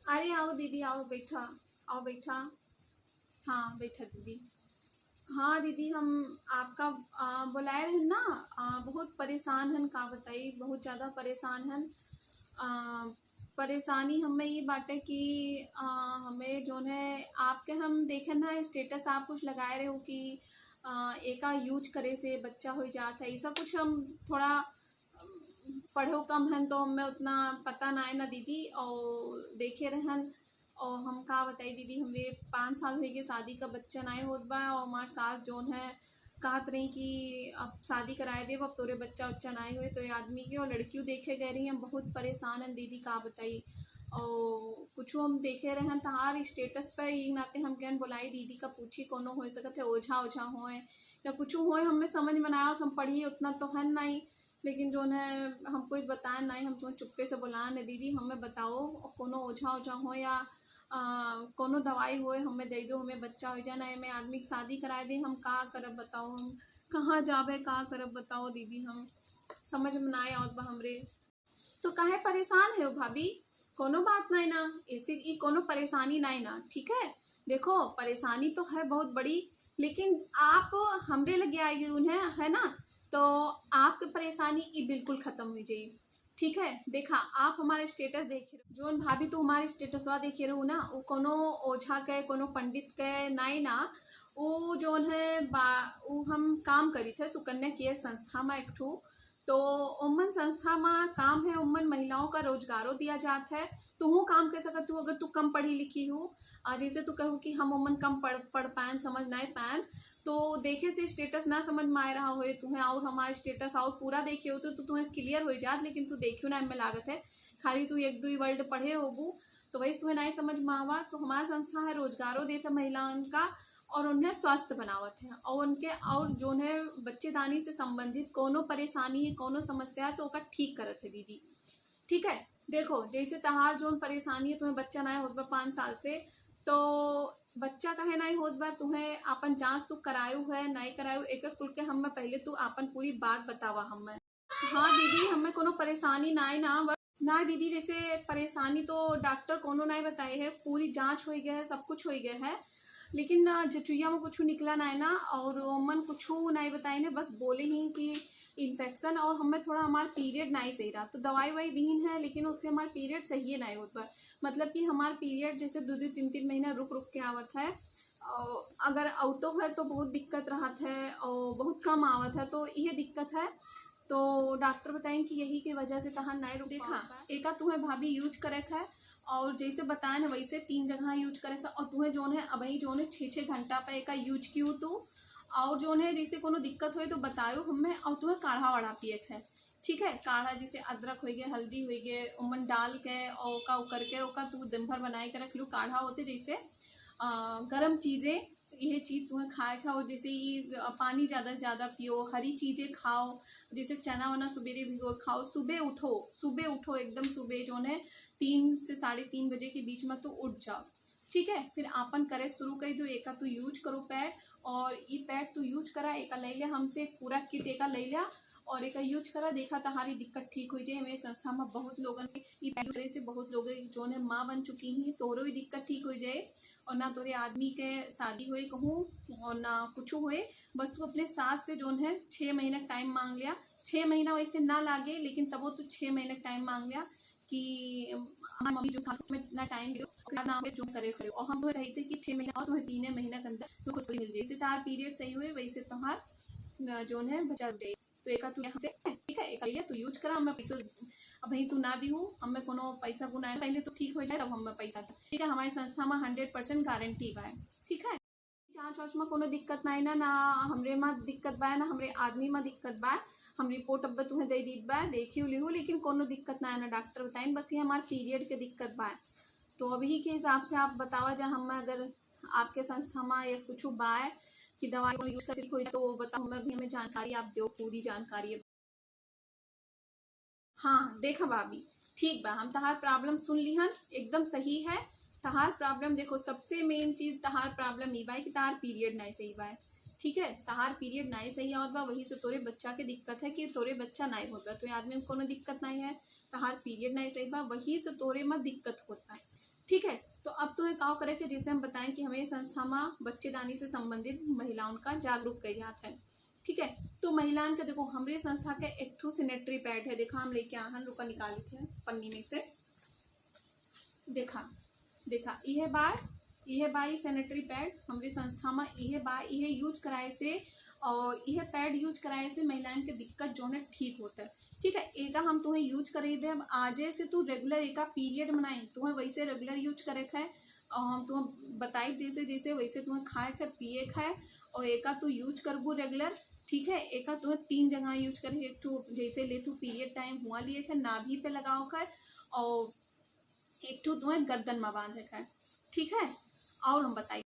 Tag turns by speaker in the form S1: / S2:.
S1: अरे आओ दीदी, आओ बैठा, आओ बैठा। हाँ बैठा दीदी। हाँ दीदी, हम आपका बुलाए रहन ना। बहुत परेशान हन, का बताई, बहुत ज़्यादा परेशान हन। आ, परेशानी हमें ये बाटे कि हमें जो है आपके हम देखे ना स्टेटस आप कुछ लगाए रहे हो कि एका यूज करे से बच्चा हो जाता है, ऐसा कुछ हम थोड़ा पढ़ो कम हन तो हमें उतना पता ना है ना दीदी, और देखे रहन। और हम का बताई दीदी, हमें 5 साल हो गए शादी का, बच्चा ना होत बा, और हमार सास जोन है कहत रही कि अब शादी कराए देव, अब तोरे बच्चा उच्चा ना हुए तो ये आदमी के, और लड़कियों देखे गए रही, हम बहुत परेशान हैं दीदी, का बताई। और कुछ हम देखे रहन तहार स्टेटस पे, ये नाते हम कहन बुलाई दीदी का पूछी कोनो हो सकत है ओझा ओझा होए या कुछ होए, हमें समझ में ना आया, हम पढ़ी उतना तो है नहीं। लेकिन जो है हमको बताया नहीं, हम तुम्हें चुप्पे से बुला न दीदी, हमें बताओ कोनो ओझा ओझा हो या कोनो दवाई होए हमें दे दो, हमें बच्चा हो जाए ना, हमें आदमी की शादी कराए दे, हम का करब बताओ, हम कहाँ जाबे का करब बताओ दीदी, हम समझ में ना आवत बा हमरे। तो काहे परेशान है भाभी, कोनो बात नहीं ना, ऐसे ई कोनो परेशानी नहीं ना, ठीक है। देखो परेशानी तो है बहुत बड़ी, लेकिन आप हमरे लगे आएगी उन्हें है ना, तो आपकी परेशानी ई बिल्कुल खत्म हो जाए, ठीक है। देखा आप हमारे स्टेटस देखे रहो, जोन भाभी तो हमारे स्टेटसवा देखे रहो ना, वो कोनो ओझा के कोनो पंडित के नहीं ना, वो जोन है वो हम काम करी थे सुकन्या केयर संस्था में एक ठू, तो उमन संस्था में काम है, उमन महिलाओं का रोजगारों दिया जाता है। तू काम कर सकत तू, अगर तू कम पढ़ी लिखी हो, जैसे तू कहू कि हम उमन कम पढ़ पाएन, समझ नहीं पाएन, तो देखे से स्टेटस ना समझ में आ रहा हो तुम्हें, और हमारा स्टेटस और पूरा देखे हो तो तुम्हें क्लियर हो जात, लेकिन तू देखियो ना इनमें लागत है, खाली तू एक दो वर्ड पढ़े होबू तो वही तुम्हें नहीं समझ में आवा। तो हमारा संस्था है रोजगारों देता महिलाओं का, और उन्हें स्वस्थ बनावत है, और उनके और जो है बच्चेदानी से संबंधित कोनो परेशानी है कोनो समस्या है तो ओका ठीक करत है दीदी, ठीक है। देखो जैसे तहार जो परेशानी है, तुम्हें बच्चा ना होत बा 5 साल से, तो बच्चा कहे नहीं होत बा, तुम्हें अपन जांच तू करायु है नहीं करायु, एक एक कुल के हमें पहले तू अपन पूरी बात बतावा हमें। हाँ दीदी, हमें कोनो परेशानी ना ना, बस ना दीदी, जैसे परेशानी तो डॉक्टर कोनो नहीं बताए है, पूरी जांच हो गया है, सब कुछ हो गया है, लेकिन जटुइया में कुछ निकला ना है ना, और मन कुछ नहीं बताए ने, बस बोले ही कि इन्फेक्शन, और हमें थोड़ा हमारा पीरियड नहीं सही रहा, तो दवाई वाई दीन है, लेकिन उससे हमारा पीरियड सही नहीं होता, मतलब कि हमारा पीरियड जैसे 2-2 3-3 महीना रुक रुक के आवत है, और अगर औतो है तो बहुत दिक्कत रहत है, और बहुत कम आवत है तो ये दिक्कत है। तो डॉक्टर बताएं कि यही की वजह से तहां नहीं रुक देखा, एका तुम्हें भाभी यूज करे है, और जैसे बताया ना वैसे 3 जगह यूज करे था, और तुम्हें जो है अब जो है 6-6 घंटा पे एका यूज क्यों तू, और जो है जैसे कोनो दिक्कत हो तो बतायो हमें, और तुम्हें काढ़ा वाढ़ा पिए है, ठीक है। काढ़ा जैसे अदरक हो गए, हल्दी हो गए, उमन डाल के और का करके ओका तू दिन भर बनाए के रख लो, काढ़ा होते जैसे गर्म चीज़ें, यह चीज़ तुम्हें खाए खाओ, जैसे ये पानी ज़्यादा से ज़्यादा पियो, हरी चीज़ें खाओ, जैसे चना वना सुबेरे भिगो खाओ, सुबह उठो एकदम सुबह जो है 3 से 3:30 बजे के बीच में तो उठ जाओ, ठीक है। फिर आपन करे शुरू कर दो, एका तू यूज करो पैड, और ये पैड तू यूज करा, एका ले लिया हमसे पूरा किट, एका ले लिया और एका यूज करा, देखा तुम्हारी दिक्कत ठीक हो जाए। मेरे संस्था में बहुत लोगन के ये पैड से बहुत लोग जो है माँ बन चुकी हैं, तोरो ही दिक्कत ठीक हो जाए, और ना तोरे आदमी के शादी हुए कहूँ और ना कुछ हुए, बस तू अपने सास से जो है 6 महीने टाइम मांग लिया, 6 महीना वैसे ना लागे, लेकिन तब वो तू 6 महीने टाइम मांग लिया कि मम्मी जो था तुम्हें इतना टाइम दो ना जो करे करे, और हम तुम्हें कहते कि 6 महीना और तुम्हें 3 महीने के अंदर तो कुछ मिल जाए, जैसे तार पीरियड सही हुए वैसे तुम्हार जो है बचा जाए। तो एक तू यहाँ से ठीक है, एक लिया तू यूज करा, हमें पैसा अब भाई तू ना दी हूँ, हमें कोनो पैसा गुना पहले तो ठीक हो जाए तब हमें पैसा, ठीक है। हमारी संस्था में 100% गारंटी बा, ठीक है। जाँच वाँच में कोनो दिक्कत नहीं ना, ना हमरे में दिक्कत बा ना हमरे आदमी में दिक्कत बा, हम रिपोर्ट अब तुम्हें दे दी बा, देखी लिहू, लेकिन कोनो दिक्कत ना है ना, डॉक्टर बताइन बस ये हमारे पीरियड के दिक्कत बा। तो अभी के हिसाब से आप बतावा जा, हम अगर आपके संस्था में या कुछ बा कि दवाई यूज कर हो तो बताओ, मैं भी हमें जानकारी आप दो, पूरी जानकारी। हाँ देखा भाभी, ठीक बा, हम तहार प्रॉब्लम सुन ली हन, एकदम सही है। तहार प्रॉब्लम देखो, सबसे मेन चीज तहार प्रॉब्लम ई बा कि तहार पीरियड नहीं सही बा, ठीक है। तहार पीरियड नहीं सही आवत बा, वही से तोरे बच्चा के दिक्कत है कि तोरे बच्चा नहीं होता, तो आदमी में कोनो दिक्कत नहीं है, तहार पीरियड नहीं सही बा वही से तोरे में दिक्कत होता है, ठीक है। तो अब तुम्हें का करे कि जैसे हम बताएं कि हमें संस्था में बच्चेदानी से संबंधित महिलाओं का जागरूक कई जात है। ठीक है। तो महिलाओं का देखो हमारे संस्था के एक ठो सैनिटरी पैड है, देखा हम लेके आहन, रुका निकाली थे पन्नी में से, देखा देखा यह बाई सैनिटरी पैड हमारी संस्था में यह यूज कराए से और यह पैड यूज कराए से महिलाओं के दिक्कत जो है ठीक होता है। ठीक है। एका हम तुम्हें यूज करे दे, अब आजे से तू रेगुलर एका पीरियड बनाई तुम्हें वैसे रेगुलर यूज करे है और हम तुम्हें बताई जैसे जैसे वैसे तुम्हें खाए है पिए है और एका तू यूज करबू रेगुलर। ठीक है। एका तुम्हें 3 जगह यूज करे, एक ठू जैसे ले तू पीरियड टाइम हुआ लिए है नाभि पे लगाओ है और एक ठू तुम्हें गर्दन में बांधे है। ठीक है। और हम बताइए